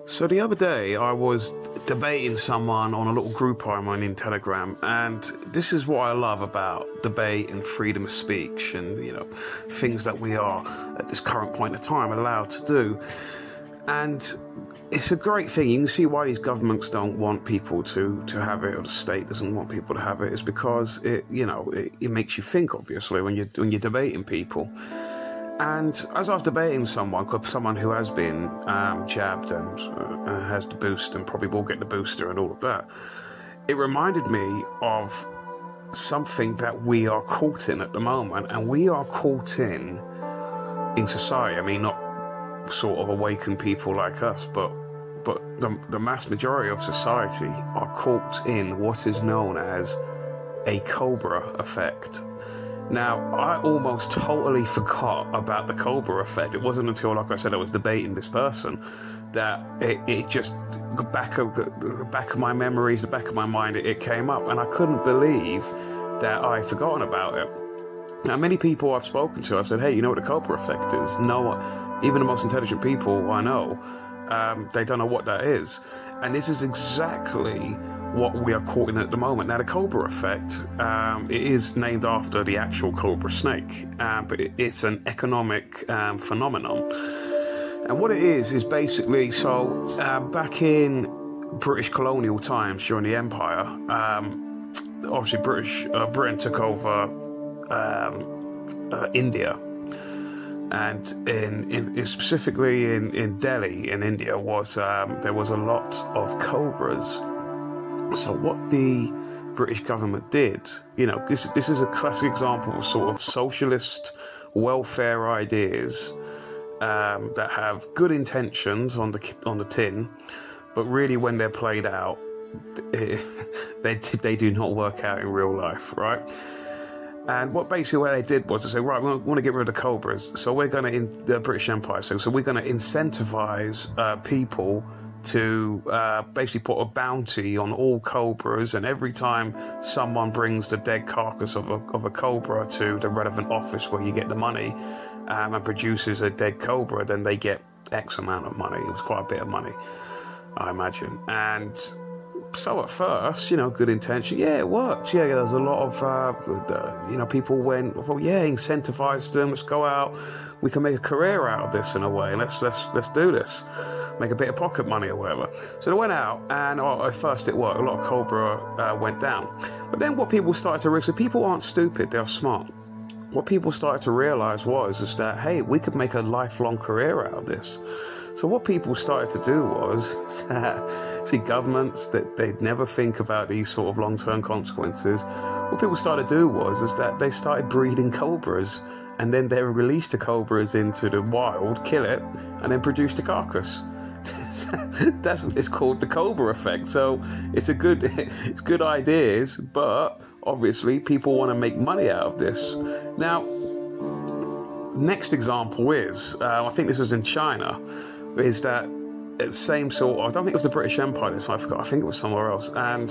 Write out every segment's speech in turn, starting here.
So the other day I was debating someone on a little group I'm in Telegram, and this is what I love about debate and freedom of speech and, things that we are at this current point in time allowed to do. And it's a great thing. You can see why these governments don't want people to have it, or the state doesn't want people to have it, is because it makes you think, obviously, when you're debating people. And as I was debating someone who has been jabbed and has the boost and probably will get the booster and all of that, it reminded me of something that we are caught in at the moment. And we are caught in society. I mean, not sort of awakened people like us, but the mass majority of society are caught in what is known as a Cobra Effect. Now, I almost totally forgot about the Cobra Effect. It wasn't until, like I said, I was debating this person that it just, the back of my memories, the back of my mind, it came up, and I couldn't believe that I'd forgotten about it. Now, many people I've spoken to, I said, hey, you know what the Cobra Effect is? No, even the most intelligent people I know, they don't know what that is. And this is exactly what we are caught in at the moment. Now, the Cobra Effect, it is named after the actual cobra snake, but it's an economic phenomenon. And what it is basically, so back in British colonial times during the Empire, obviously Britain took over India, and specifically in Delhi in India there was a lot of cobras. So what the British government did, this is a classic example of sort of socialist welfare ideas that have good intentions on the tin, but really when they're played out, they do not work out in real life, right? And what they did was to say, right, we want to get rid of the cobras, so we're going to, in the British Empire, so we're going to incentivize people to basically put a bounty on all cobras, and every time someone brings the dead carcass of a cobra to the relevant office where you get the money and produces a dead cobra, then they get X amount of money. It was quite a bit of money, I imagine. And so at first, good intention, yeah, it worked. Yeah, there's a lot of, people went, well, yeah, incentivized them, let's go out, we can make a career out of this in a way, let's do this, make a bit of pocket money or whatever. So they went out, and at first it worked, a lot of cobra went down. But then what people started to realize, so people aren't stupid, they're smart. What people started to realize is that, hey, we could make a lifelong career out of this. So what people started to do was see governments that they'd never think about these sort of long-term consequences. What people started to do was that they started breeding cobras, and then they released the cobras into the wild, kill it, and then produce the carcass. It's called the Cobra Effect. So it's good ideas, but obviously people want to make money out of this. Now, next example is, I think this was in China, is that same sort of, I don't think it was the British Empire this time, I forgot, I think it was somewhere else. And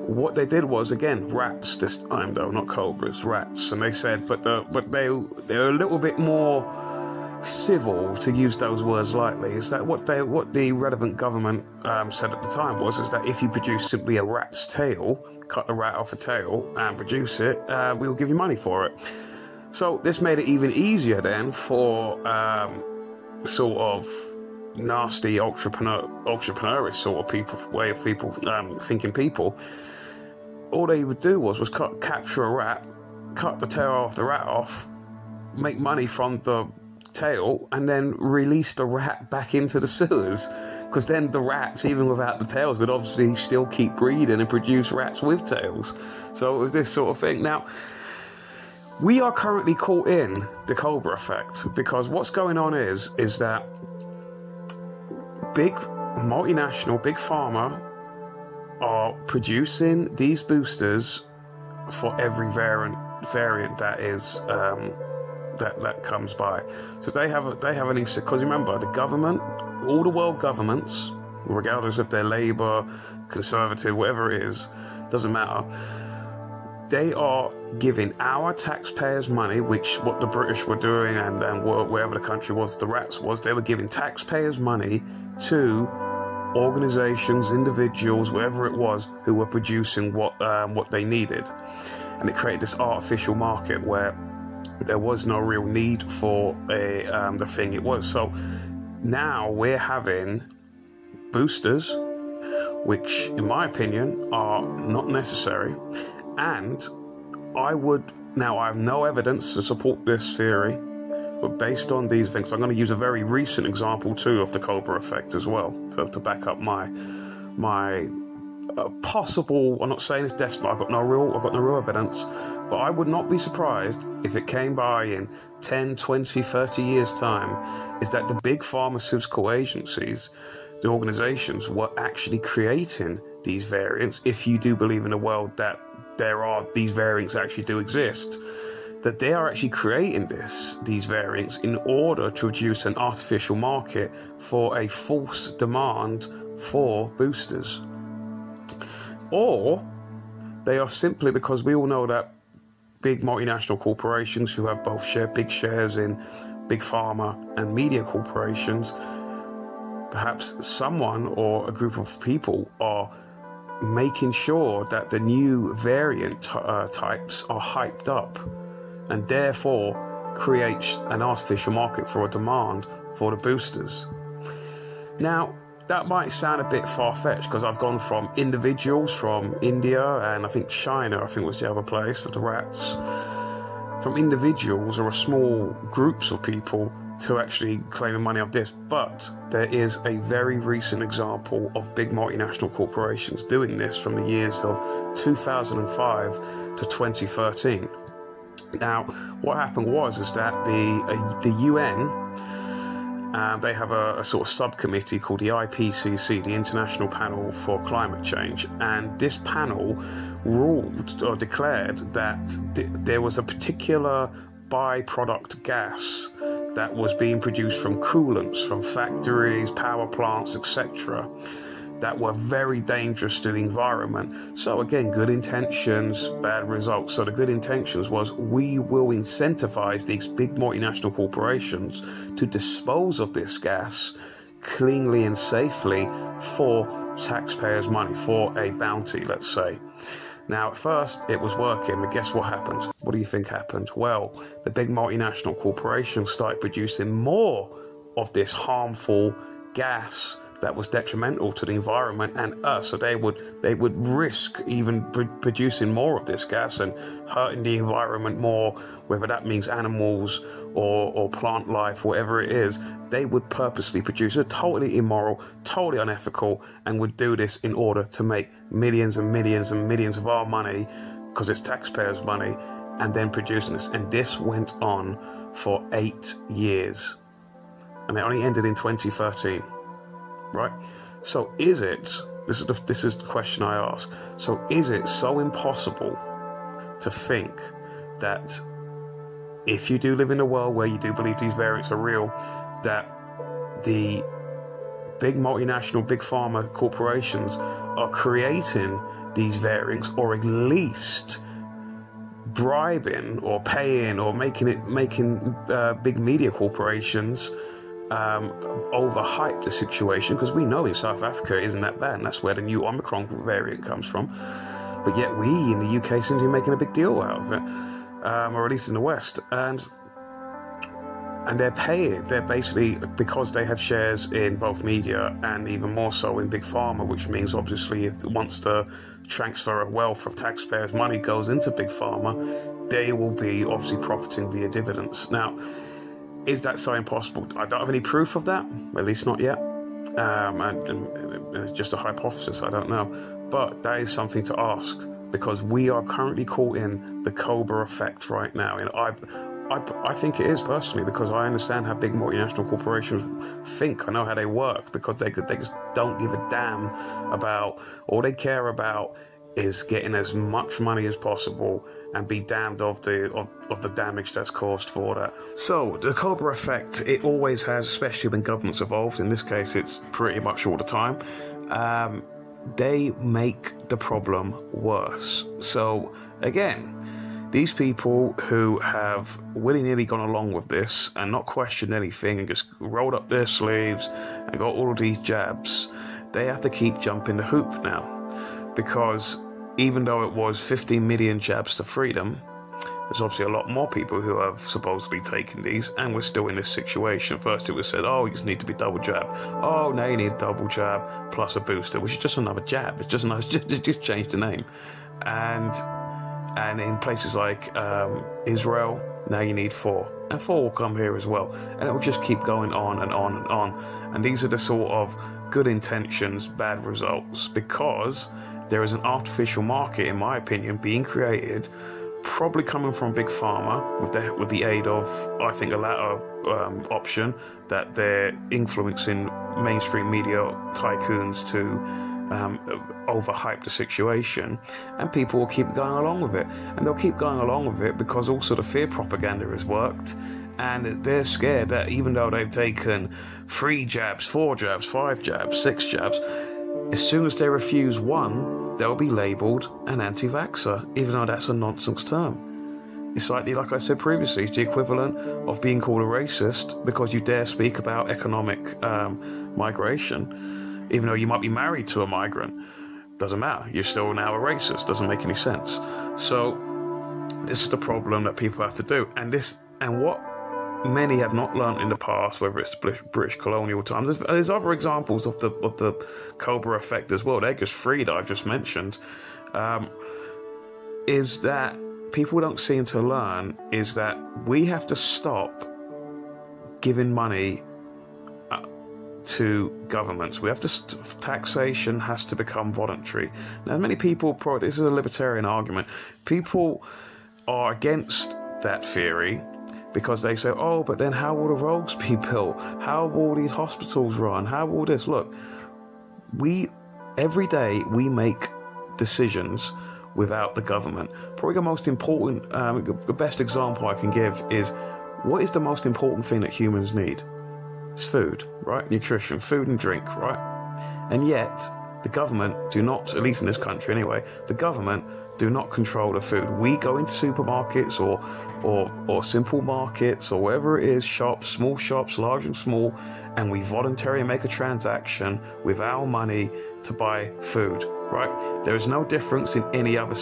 what they did was, again, rats this time though, not cobras, rats. And they said, but they're a little bit more civil, to use those words lightly, is that what the relevant government said at the time is that if you produce simply a rat's tail, cut the rat off a tail and produce it, we will give you money for it. So this made it even easier then for sort of nasty entrepreneurish sort of people, thinking people. All they would do was capture a rat, cut the tail off the rat off, make money from the tail, and then release the rat back into the sewers, because then the rats, even without the tails, would obviously still keep breeding and produce rats with tails. So it was this sort of thing. Now, we are currently caught in the Cobra Effect, because what's going on is that big multinational, big pharma are producing these boosters for every variant that is that comes by. So they have an, because remember, the government, all the world governments, regardless if they're Labour, Conservative, whatever it is, doesn't matter, they are giving our taxpayers money, which what the British were doing, and wherever the country was, the rats was, they were giving taxpayers money to organizations, individuals, whatever it was, who were producing what they needed. And it created this artificial market where there was no real need for the thing it was. So now we're having boosters, which in my opinion are not necessary. And I have no evidence to support this theory, but based on these things, I'm going to use a very recent example too of the Cobra Effect as well to back up my possible. I'm not saying it's desperate. I've got no real evidence, but I would not be surprised if it came by in 10, 20, 30 years time, is that the big pharmaceutical agencies, the organizations, were actually creating these variants. If you do believe in a world that these variants actually do exist, that they are actually creating these variants in order to produce an artificial market for a false demand for boosters. Or they are simply, because we all know that big multinational corporations who have both big shares in big pharma and media corporations, perhaps someone or a group of people are making sure that the new variant types are hyped up, and therefore creates an artificial market for a demand for the boosters. Now, that might sound a bit far-fetched, because I've gone from individuals from India, and I think China, I think was the other place for the rats, from individuals or small groups of people to actually claiming money off this. But there is a very recent example of big multinational corporations doing this from the years of 2005 to 2013. Now, what happened is that the UN, they have a sort of subcommittee called the IPCC, the International Panel for Climate Change, and this panel ruled or declared that there was a particular byproduct gas that was being produced from coolants, from factories, power plants, etc., that were very dangerous to the environment. So again, good intentions, bad results. So the good intentions was, we will incentivize these big multinational corporations to dispose of this gas cleanly and safely for taxpayers' money, for a bounty, let's say. Now, at first, it was working, but guess what happened? What do you think happened? Well, the big multinational corporations started producing more of this harmful gas that was detrimental to the environment and us. So they would risk even producing more of this gas and hurting the environment more, whether that means animals or plant life, whatever it is. They would purposely produce it, totally immoral, totally unethical, and would do this in order to make millions and millions and millions of our money, because it's taxpayers' money, and then producing this. And this went on for 8 years, and it only ended in 2013. Right? So is it, this is the question I ask, so is it so impossible to think that if you do live in a world where you do believe these variants are real, that the big multinational, big pharma corporations are creating these variants, or at least bribing or paying or making big media corporations overhype the situation? Because we know in South Africa it isn't that bad, and that's where the new Omicron variant comes from. But yet we in the UK seem to be making a big deal out of it, or at least in the West. And they're paying. They're basically, because they have shares in both media and even more so in big pharma, which means obviously if once the transfer of wealth of taxpayers' money goes into big pharma, they will be obviously profiting via dividends. Now, is that so impossible? I don't have any proof of that, at least not yet. And it's just a hypothesis, I don't know. But that is something to ask, because we are currently caught in the Cobra Effect right now. And I think it is, personally, because I understand how big multinational corporations think. I know how they work, because they just don't give a damn about, all they care about is getting as much money as possible and be damned of the damage that's caused for that. So the Cobra Effect, it always has, especially when government's involved. In this case, it's pretty much all the time. they make the problem worse. So again, these people who have willy-nilly gone along with this and not questioned anything and just rolled up their sleeves and got all of these jabs, they have to keep jumping the hoop now. Because even though it was 15 million jabs to freedom, there's obviously a lot more people who have supposedly taken these, and we're still in this situation. First it was said, oh, you just need to be double jab. Oh, now you need a double jab plus a booster, which is just another jab. It's just nice, just change the name. And in places like Israel, now you need 4. And 4 will come here as well. And it will just keep going on and on and on. And these are the sort of good intentions, bad results, because there is an artificial market, in my opinion, being created, probably coming from big pharma with the aid of, I think, a latter option, that they're influencing mainstream media tycoons to overhype the situation, and people will keep going along with it. And they'll keep going along with it because also the fear propaganda has worked, and they're scared that even though they've taken 3 jabs, 4 jabs, 5 jabs, 6 jabs, as soon as they refuse one, they'll be labelled an anti-vaxxer, even though that's a nonsense term. It's like I said previously, it's the equivalent of being called a racist because you dare speak about economic migration, even though you might be married to a migrant. Doesn't matter, you're still now a racist. Doesn't make any sense. So this is the problem that people have to do, and what many have not learned in the past, whether it's British colonial times. There's other examples of the Cobra Effect as well. They're just 3 that I've just mentioned. Is that people don't seem to learn is that we have to stop giving money to governments. We have to taxation has to become voluntary. Now, many people, this is a libertarian argument. People are against that theory, because they say, oh, but then how will the roads be built? How will these hospitals run? How will this? Look, every day we make decisions without the government. Probably the most important, the best example I can give is, what is the most important thing that humans need? It's food, right? Nutrition, food and drink, right? And yet, the government do not, at least in this country anyway, the government do not control the food. We go into supermarkets or simple markets or wherever it is, shops, small shops, large and small, and we voluntarily make a transaction with our money to buy food, right? There is no difference in any other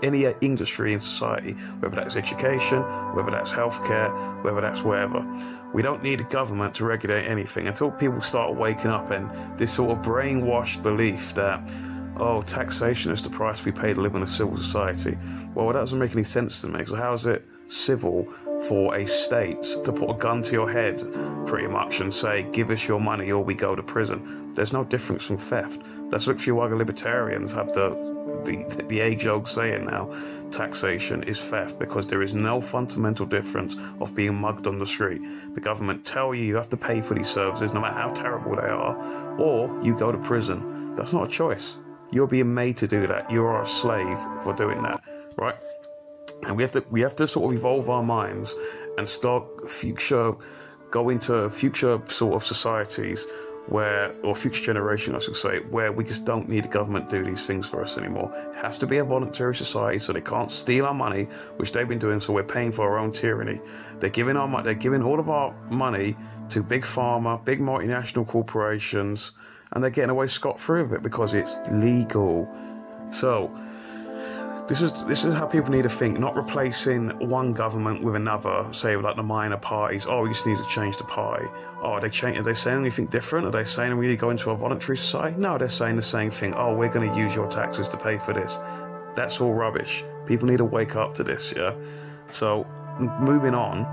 any industry in society, whether that's education, whether that's healthcare, whether that's wherever. We don't need a government to regulate anything until people start waking up, and this sort of brainwashed belief that, oh, taxation is the price we pay to live in a civil society. Well, that doesn't make any sense to me. So how is it civil for a state to put a gun to your head, pretty much, and say, give us your money or we go to prison? There's no difference from theft. That's literally why the libertarians have the age-old saying now, taxation is theft, because there is no fundamental difference of being mugged on the street. The government tell you have to pay for these services, no matter how terrible they are, or you go to prison. That's not a choice. You're being made to do that. You are a slave for doing that, right? And we have to sort of evolve our minds and start go into future sort of societies or future generation, I should say, where we just don't need the government to do these things for us anymore. It has to be a voluntary society, so they can't steal our money, which they've been doing, so we're paying for our own tyranny. They're giving all of our money to big pharma, big multinational corporations, and they're getting away scot-free with it because it's legal. So this is how people need to think, not replacing one government with another, say like the minor parties. Oh, we just need to change the party. Oh, are they saying anything different? Are they saying we need to go into a voluntary society? No, they're saying the same thing. Oh, we're going to use your taxes to pay for this. That's all rubbish. People need to wake up to this, yeah? So, moving on,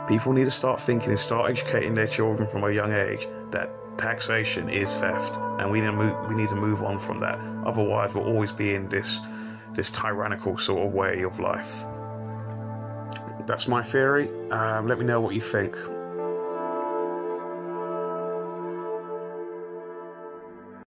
people need to start thinking and start educating their children from a young age that taxation is theft, and we need to move on from that. Otherwise, we'll always be in this tyrannical sort of way of life. That's my theory. Let me know what you think.